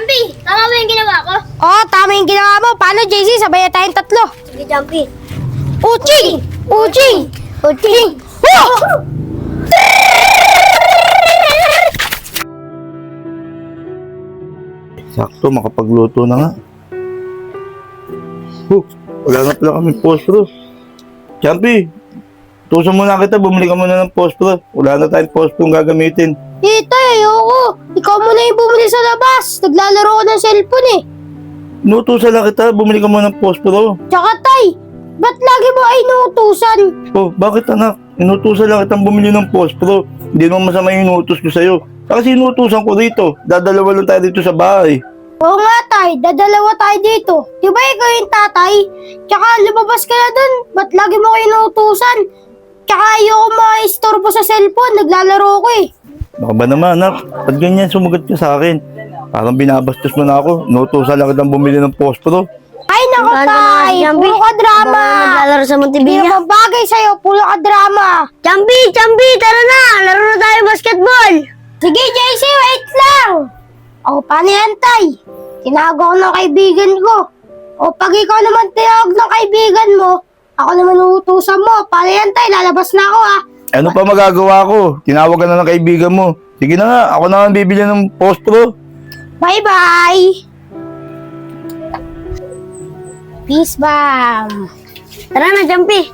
Jumpy, tama ba yung ginawa ko? Oo, tama yung ginawa mo. Paano, JC? Sabay na tayong tatlo. Sige, Jumpy. Uching! Uching! Uching! Oh! Sakto, makapagluto na nga. Wala na pala kami postro. Champi, tuso muna kita, bumili ka muna ng postro. Wala na tayong postro gagamitin. Tita, ayoko. Ikaw muna yung bumili sa labas. Naglalaro ko ng cellphone eh. Inutusan lang kita, bumili ka muna ng postro. Tsaka tay, ba't lagi mo ay inuutusan? Oh, bakit anak? Inutusan lang kitang bumili ng postro. Hindi naman masama yung inutos ko sa'yo. Kasi inutusan ko dito. Dadalawa lang tayo dito sa bahay. Oo nga tay, dadalawa tayo dito. Di ba ikaw yung tatay? Tsaka lumabas ka na dun. Ba't lagi mo kayo inuutusan? Tsaka ayoko ma-istorbo sa cellphone. Naglalaro ko eh. Baka ba naman anak? Ba't ganyan sumagot ka sa akin? Parang binabastos mo na ako. Inutusan lang kitang bumili ng postro. Ay naku Saan ka tay, naman, Jumpy? puro ka drama. Naglalaro sa Hindi Montevilla. naman bagay sa'yo, puro ka drama. Jumpy, tara na! Laro na tayo basketball! Sige JC, wait lang. O paano yan tay? Tinawag ako ng kaibigan ko. O pag ikaw naman tinawag ng kaibigan mo, ako naman uutusan mo. Paano yan tay? Lalabas na ako ah. Ano pa magagawa ko? Tinawag ka na ng kaibigan mo. Sige na nga, ako na nga bibili ng postro. Bye-bye! Peace bomb! Tara na, Jumpy!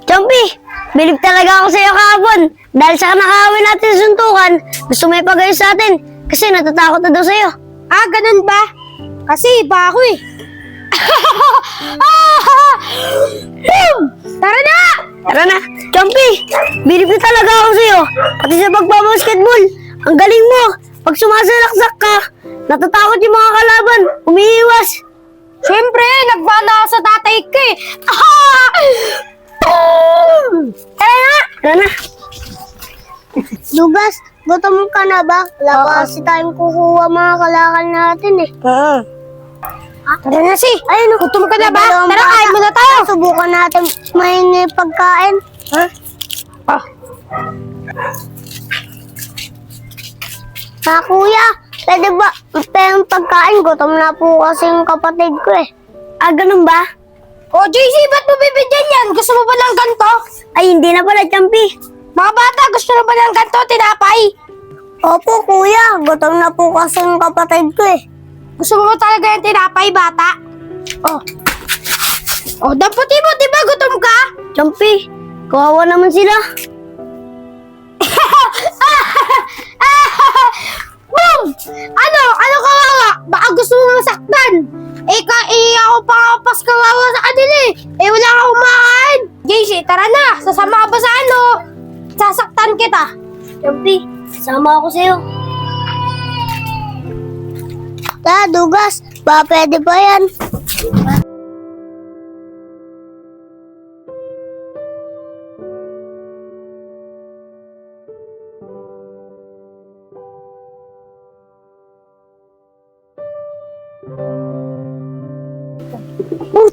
Jumpy! Bilib talaga ako sa'yo kahapon. Dahil sa nakawin natin sa suntukan, gusto mo ipagayos sa atin. Kasi natatakot na daw sa'yo. Ah, ganun ba? Kasi iba ako eh. Tara na! Tara na, Jumpy! Bilib na talaga ako sa'yo. Pati sa pagbabasketball. Ang galing mo! Pag sumasalaksak ka, natatakot yung mga kalaban. Umiiwas. Siyempre, nagmana ako sa tatay ko eh. Tara na! Tara na. Lugas, gutom ka na ba? Wala pa kasi tayong kukuha mga kalakal natin eh. Tara na si! Ayun, gutom ka na ba? Tara, kain muna tayo! Subukan natin may pagkain. Ha? Kuya, pwede ba yung pagkain? Gutom na po kasi yung kapatid ko eh. Ah, ganun ba? O JC, ba't mo bibigyan yan? Gusto mo ba ng ganto? Ay, hindi na pala, Jumpy. Mga bata, gusto na ba ng ganto? Tinapay? Opo, kuya. Gutom na po kasi yung kapatid ko eh. Gusto mo ba talaga yung tinapay, bata? Oh. Oh, damputin mo, di ba gutom ka? Jumpy, kawawa naman sila. Boom! Ano kawawa? Baka gusto mo masaktan. Ako pa kapas kawawa sa kanila eh. Wala kang kumakain. JC, tara na. Sasama ka ba sa ano? Sasaktan kita. Jumpy, sama ako sa'yo. Dugas. Ba, pwede ba yan?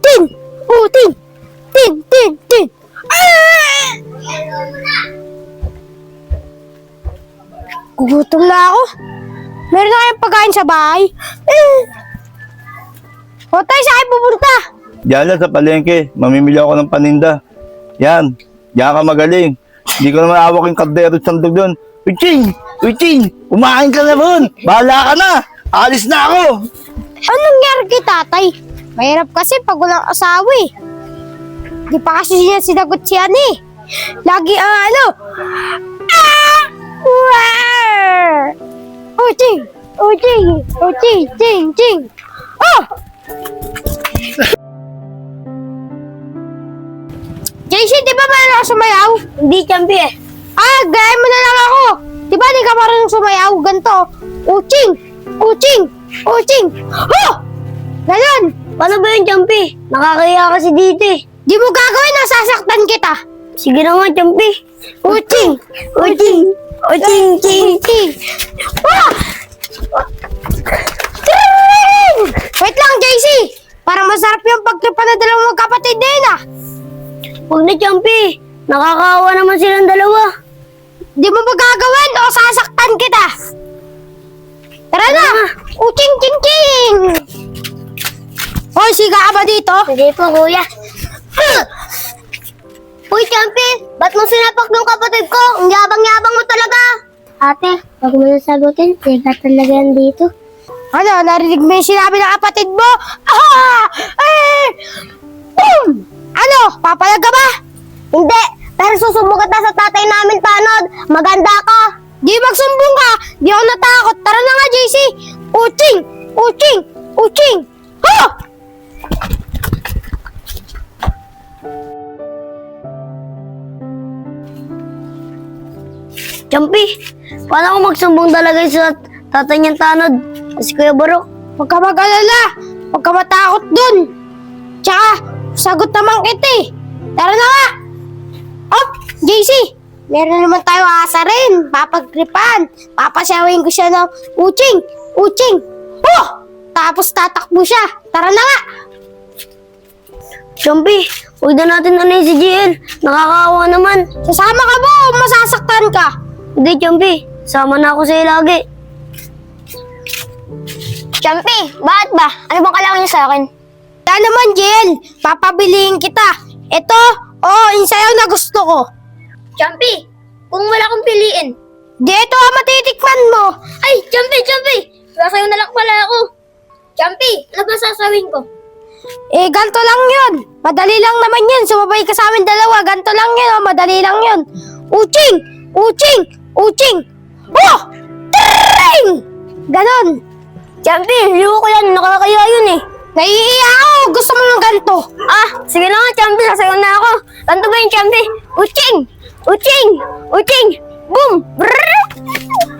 Tin! Oh, tin! Tin! Gugutom na ako. Meron na kayong pagkain sa bahay. O tayo, saan pupunta? Diyan lang sa palengke, mamimili ako ng paninda. Yan, diyan ka magaling. Hindi ko naman awak yung kaldero at sandog doon. Uching! Kumain ka na ron! Bahala ka na! Alis na ako! Anong nangyari kay tatay? Mahirap kasi pag walang asawa eh. Di pa kasi niya sinagot siya eh. Lagi ang ano. Ching! Oh! JC, di ba marunong ako sumayaw? Hindi, Jumpy eh. Gaya mo na lang ako. Di ba di ka marunong sumayaw? Ganto. Uching! Oh! Ganon! Paano ba yun, Jumpy? Nakakaya kasi dito eh. Di mo gagawin na sasaktan kita. Sige na nga, Jumpy. Uching! Ching! Ah! Ching! Wait lang, JC! Parang masarap yung pagtripa na dalawang magkapatid din ah. Huwag na, Jumpy. Nakakaawa naman silang dalawa. Di mo ba gagawin o sasaktan kita? Tara na! Uching ching ching! Hoy, siga ka ba dito? Hindi po, kuya. Uy, Champi! Ba't mo sinapak ng kapatid ko? Ang yabang-yabang mo talaga! Ate, huwag mo na sagutin. Siga talaga yan dito. Ano, narinig mo yung sinabi ng kapatid mo? Ah! Eh! Boom! Ano, papalag ka ba? Hindi! Pero susubukan na sa tatay namin, Tanod. Maganda ka! Di magsumbong ka! Di ako natakot. Tara na nga, JC! Uching! Uching! Uching! Ha! Champi, paano ako magsumbong talaga sa tatay niyang Tanod? Si Kuya Barok. Huwag ka mag-alala. Huwag ka matakot dun. Tsaka, sagot naman kita eh. Tara na nga! Op! JC! Meron naman tayo asa rin. Papagripan. Papasyawin ko siya ng uching! Uching! Oh! Tapos tatakbo siya. Tara na nga! Champi, huwag na natin ano si GL. Nakakaawa naman. Sasama ka ba o masasaktan ka? Hindi, Champi. Sama na ako sa'yo lagi. Champi, bakit ba? Ano bang kailangan niya sa akin? Wala naman, Jill. Papabilihin kita. Ito, yung sayaw na gusto ko. Champi, kung wala kong piliin. Di ito ang matitikman mo. Ay, Champi! Sasayaw na lang pala ako. Champi, ano ba sasawin ko? Eh, ganto lang yun. Madali lang naman yun. Sumabay ka sa amin dalawa. Ganto lang yun. Madali lang yun. Uching! Uching! Uching! Oh! Tring! Ganon. Champi, liwo ko yan. Nakakaya yun eh. Naiiya ako. Gusto mo ng ganto. Ah, sige na nga, Champi. Sasayaw na ako. Ganto ba yung Champi? Uching! Uching! Uching! Boom! Brrrr!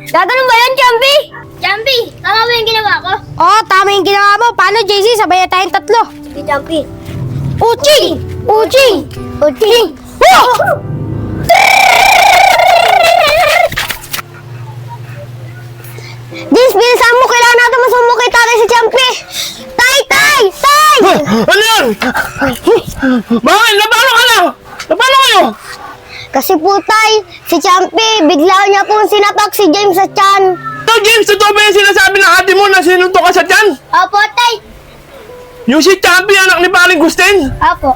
Gaganon ba yan, Champi? Champi, tama ba yung ginawa ko? Oh, tama yung ginawa mo. Paano, JC? Sabay na tayong tatlo. Sige, Champi. Uching! Uching! Uching! Oh! Dins, bilisan mo. Kailangan natin masumukay tatay si Champi. Tay! Ano yan? Bakit? Napano ka na? Napano kayo? Kasi po, Tay, si Champi, bigla niya pong sinapak si James sa tiyan. Ito, James, totoo ba yung sinasabi ng ate mo na sinunto ka sa tiyan? Opo, Tay. Yung si Champi, anak ni Paring Gustin? Opo.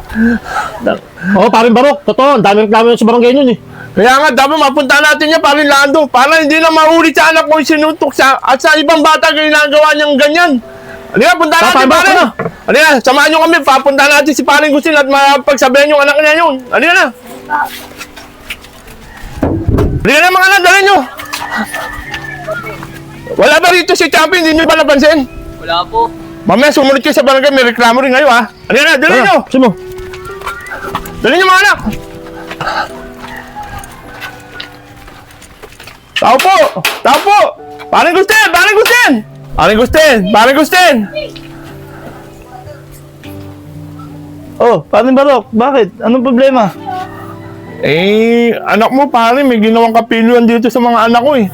Oo, paring Barok. Totoo, ang dami reklamo sa barangay nun eh. Kaya nga, dapat mapunta natin niya, Paring Lando, para hindi na maulit sa anak ko yung sinuntok siya at sa ibang bata ginagawa niyang ganyan. Halika, punta natin, Paring Barok, pare. ano? Halika, samahan niyo kami, papunta natin si Paring Gustin at mapagsabihan yung anak niya yun. Halika na. Halika na mga anak, dalhin niyo. Wala ba rito si Champi? Hindi niyo ba napansin? Wala po. Mamaya sumunod kayo sa barangay, may reklamo rin ngayon ha. Halika na, dalhin niyo. Sino? Dalhin niyo mga anak. Tao po! Tao po! Paring Gustin! Paring Gustin! Paring Gustin! Paring Gustin! Oh, paring Barok. Bakit? Anong problema? Eh, anak mo pare, may ginawang kapiluan dito sa mga anak ko eh.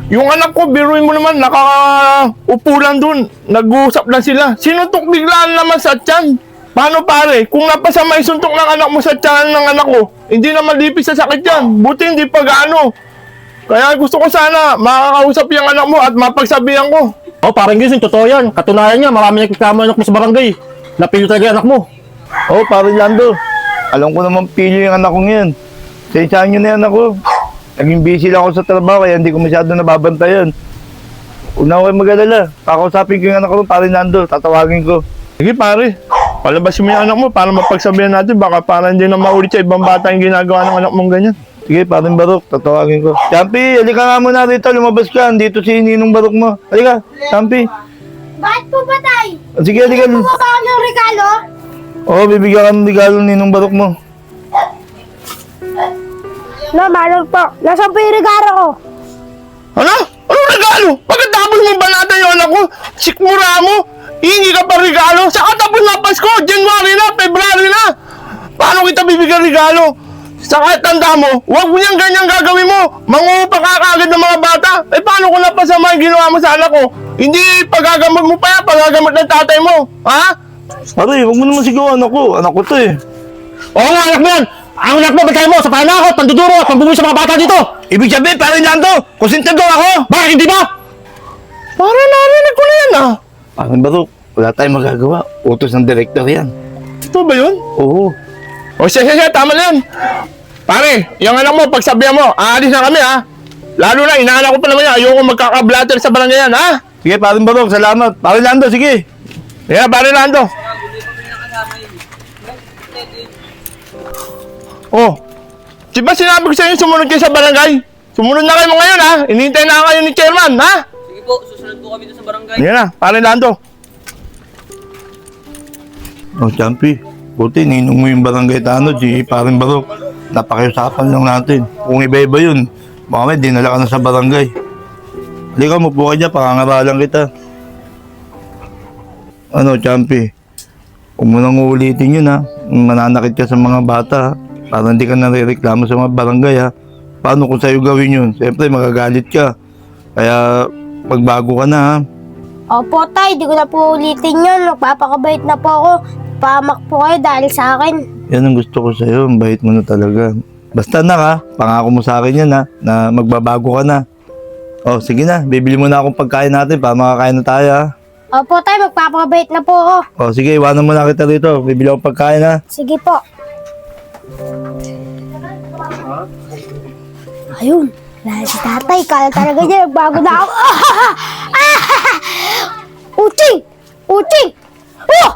Yung anak ko, biruin mo naman, nakaupo lang dun. Nag-uusap lang sila. Sinuntok biglaan naman sa tiyan. Paano pare? Kung napasama isuntok ng anak mo sa tiyan ng anak ko, hindi na malipis sa sakit yan. Buti hindi pa gaano. Kaya gusto ko sana makakausap yung anak mo at mapagsabihan ko. Oh, paring gising. Totoo yan. Katunayan niya, marami nagreklamo anak mo sa barangay. Napilo talaga yung anak mo. Oh, Paring Lando. Alam ko naman pili yung anak ko ngayon. Sensyahan nyo na yan ako. Naging busy lang ako sa trabaho kaya hindi ko masyado nababantayan. Huwag na ako mag-alala. Kakausapin ko yung anak ko, Paring Lando. Tatawagin ko. Sige pare, palabas mo yung anak mo para mapagsabihan natin. Baka para hindi na maulit sa ibang bata yung ginagawa ng anak mong ganyan. Sige, Paring Barok, tatawagin ko. Champi, halika nga muna rito. Lumabas ka. Dito si Ninong Barok mo. Halika, Champi. Bakit po ba, Tay? Sige, halika. Bumaba ka ng regalo? Oo, bibigyan ka ng regalo ni Ninong Barok mo. Malong po. Nasaan po yung regalo ko? Ano? Anong regalo? Pagkatapos mo banatan yung anak ko, sikmura mo, hingi ka pa regalo, saka tapos na Pasko, January na, February na. Paano kita bibigyan regalo? Saka tanda mo, huwag mo niyang ganyan gagawin mo. Mangupa ka kaagad ng mga bata. Eh paano kung napasama yung ginawa mo sa anak ko? Hindi pagagamot mo pa yan, pagagamot ng tatay mo. Ha? Pare, huwag mo naman sigaw anak ko. Anak ko to eh. Oo nga, anak mo yan. Ang anak mo, bantay mo, sa panakot, panduduro at pambubuhay sa mga bata dito! Ibig sabihin, parang Lando, kusintado ako! Bakit hindi ba? Para narinig ko na yan ah! Parang Barok, wala tayong magagawa. Utos ng direktor yan. Totoo ba yun? Oo. O siya, tama na yan. Pare, yung anak mo, pagsabihan mo, aalis na kami ha. Lalo na, inaanak ko pa naman yan, ayoko magkaka-blatter sa barangay yan ha. Sige, parang Barok, salamat. Parang Lando, sige. Yeah, pare Lando. Oh, di ba sinabi ko sa inyo sumunod kayo sa barangay? Sumunod na kayo ngayon ha. Inintay na kayo ni chairman ha. Sige po, susunod po kami doon sa barangay. Yan na, pare Lando. Oh, Champi, buti ninong mo yung barangay tanod, si parang Barok. Napakiusapan lang natin. Kung iba-iba yun, baka may dinala ka na sa barangay. Halika, mupo ka dyan, pakangaralan kita. Ano, Champi, huwag mo nang uulitin yun ha. Mananakit ka sa mga bata ha. Para hindi ka nare-reklamo sa mga barangay ha. Paano kung sa'yo gawin yun? Siyempre, magagalit ka. Kaya, magbago ka na ha. Opo, tay. Di ko na po ulitin yun. Magpapakabait na po ako. Pamak po kayo dahil sa akin. Yan ang gusto ko sa'yo. Ang bait mo na talaga. Basta na ha. Pangako mo sa akin yan ha. Na magbabago ka na. Oh, sige na. Bibili mo na akong pagkain natin para makakain na tayo ha. Opo, tay. Magpapakabait na po ako. Oh, sige. Iwanan mo na kita dito. Bibili akong pagkain ha. Sige po. Ayun. Wala si tatay. Kala talaga niya. Nagbago na ako. Uting! Uting! Oh!